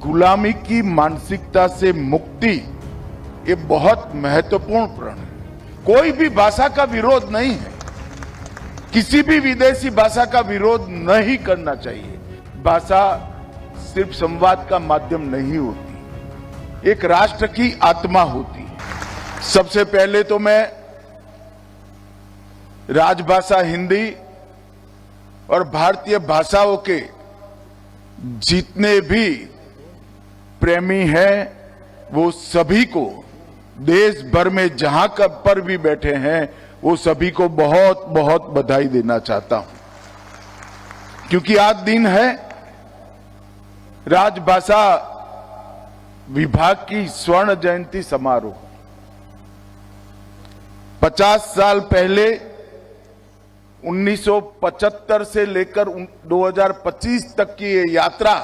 गुलामी की मानसिकता से मुक्ति ये बहुत महत्वपूर्ण प्रण है। कोई भी भाषा का विरोध नहीं है, किसी भी विदेशी भाषा का विरोध नहीं करना चाहिए। भाषा सिर्फ संवाद का माध्यम नहीं होती, एक राष्ट्र की आत्मा होती है। सबसे पहले तो मैं राजभाषा हिंदी और भारतीय भाषाओं के जितने भी प्रेमी हैं वो सभी को देश भर में जहां पर भी बैठे हैं वो सभी को बहुत बहुत बधाई देना चाहता हूं, क्योंकि आज दिन है राजभाषा विभाग की स्वर्ण जयंती समारोह। 50 साल पहले 1975 से लेकर 2025 तक की ये यात्रा,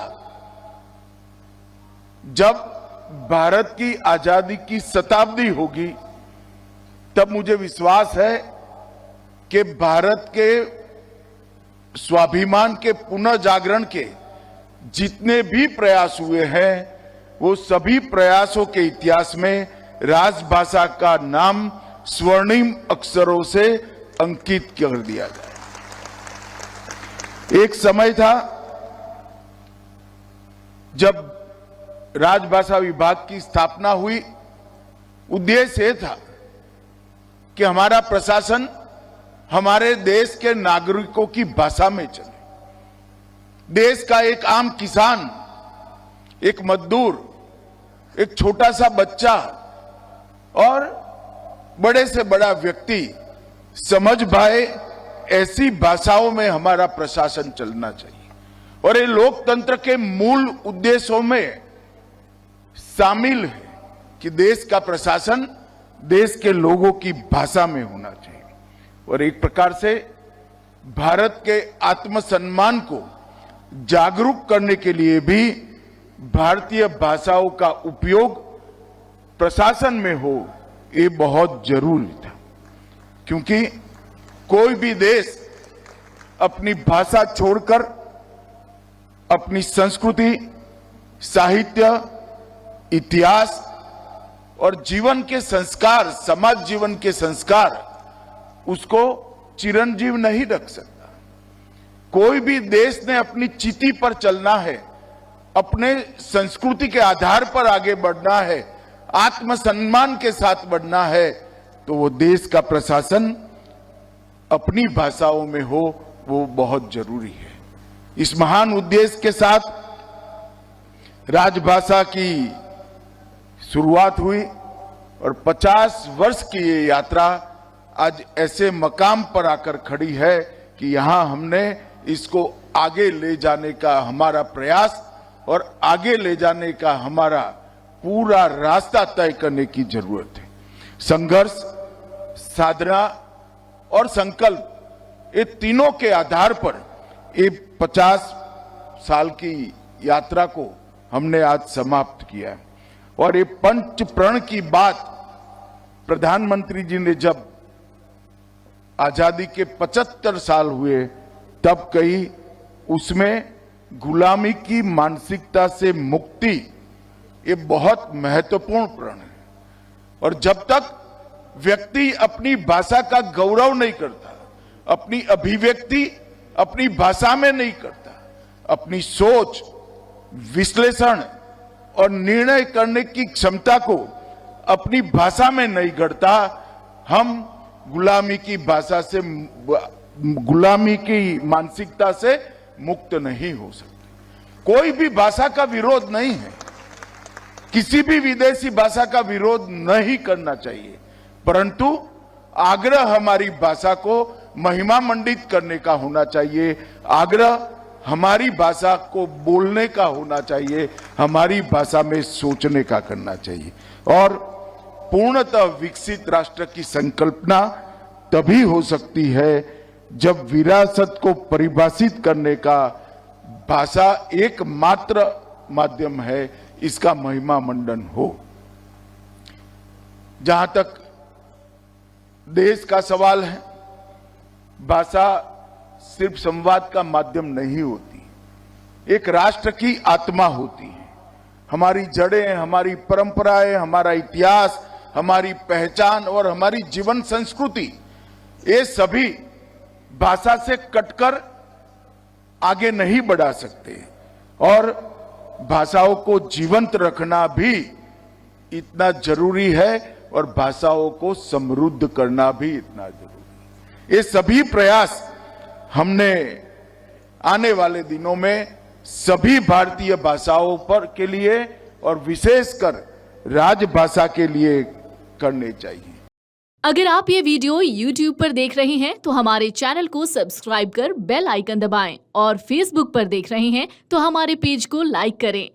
जब भारत की आजादी की शताब्दी होगी तब मुझे विश्वास है कि भारत के स्वाभिमान के पुनः जागरण के जितने भी प्रयास हुए हैं वो सभी प्रयासों के इतिहास में राजभाषा का नाम स्वर्णिम अक्षरों से अंकित कर दिया जाए। एक समय था जब राजभाषा विभाग की स्थापना हुई। उद्देश्य यह था कि हमारा प्रशासन हमारे देश के नागरिकों की भाषा में चले। देश का एक आम किसान, एक मजदूर, एक छोटा सा बच्चा और बड़े से बड़ा व्यक्ति समझ पाए, ऐसी भाषाओं में हमारा प्रशासन चलना चाहिए। और ये लोकतंत्र के मूल उद्देश्यों में शामिल है कि देश का प्रशासन देश के लोगों की भाषा में होना चाहिए। और एक प्रकार से भारत के आत्मसम्मान को जागरूक करने के लिए भी भारतीय भाषाओं का उपयोग प्रशासन में हो, ये बहुत जरूरी था। क्योंकि कोई भी देश अपनी भाषा छोड़कर अपनी संस्कृति, साहित्य, इतिहास और जीवन के संस्कार, समाज जीवन के संस्कार, उसको चिरंजीव नहीं रख सकता। कोई भी देश ने अपनी चिति पर चलना है, अपने संस्कृति के आधार पर आगे बढ़ना है, आत्मसम्मान के साथ बढ़ना है, तो वो देश का प्रशासन अपनी भाषाओं में हो, वो बहुत जरूरी है। इस महान उद्देश्य के साथ राजभाषा की शुरुआत हुई और 50 वर्ष की ये यात्रा आज ऐसे मकाम पर आकर खड़ी है कि यहां हमने इसको आगे ले जाने का हमारा प्रयास और आगे ले जाने का हमारा पूरा रास्ता तय करने की जरूरत है। संघर्ष, साधना और संकल्प, ये तीनों के आधार पर ये 50 साल की यात्रा को हमने आज समाप्त किया है। और ये पंच प्रण की बात प्रधानमंत्री जी ने जब आजादी के 75 साल हुए तब कही, उसमें गुलामी की मानसिकता से मुक्ति ये बहुत महत्वपूर्ण प्रण है। और जब तक व्यक्ति अपनी भाषा का गौरव नहीं करता, अपनी अभिव्यक्ति अपनी भाषा में नहीं करता, अपनी सोच, विश्लेषण और निर्णय करने की क्षमता को अपनी भाषा में नहीं गढ़ता, हम गुलामी की भाषा से, गुलामी की मानसिकता से मुक्त नहीं हो सकते। कोई भी भाषा का विरोध नहीं है, किसी भी विदेशी भाषा का विरोध नहीं करना चाहिए, परंतु आग्रह हमारी भाषा को महिमा मंडित करने का होना चाहिए। आग्रह हमारी भाषा को बोलने का होना चाहिए, हमारी भाषा में सोचने का करना चाहिए। और पूर्णतः विकसित राष्ट्र की संकल्पना तभी हो सकती है जब विरासत को परिभाषित करने का भाषा एकमात्र माध्यम है, इसका महिमा मंडन हो। जहां तक देश का सवाल है, भाषा सिर्फ संवाद का माध्यम नहीं होती, एक राष्ट्र की आत्मा होती है। हमारी जड़ें, हमारी परंपराएं, हमारा इतिहास, हमारी पहचान और हमारी जीवन संस्कृति, ये सभी भाषा से कटकर आगे नहीं बढ़ा सकते। और भाषाओं को जीवंत रखना भी इतना जरूरी है और भाषाओं को समृद्ध करना भी इतना जरूरी है। ये सभी प्रयास हमने आने वाले दिनों में सभी भारतीय भाषाओं पर के लिए और विशेषकर राजभाषा के लिए करने चाहिए। अगर आप ये वीडियो YouTube पर देख रहे हैं तो हमारे चैनल को सब्सक्राइब कर बेल आइकन दबाएं और Facebook पर देख रहे हैं तो हमारे पेज को लाइक करें।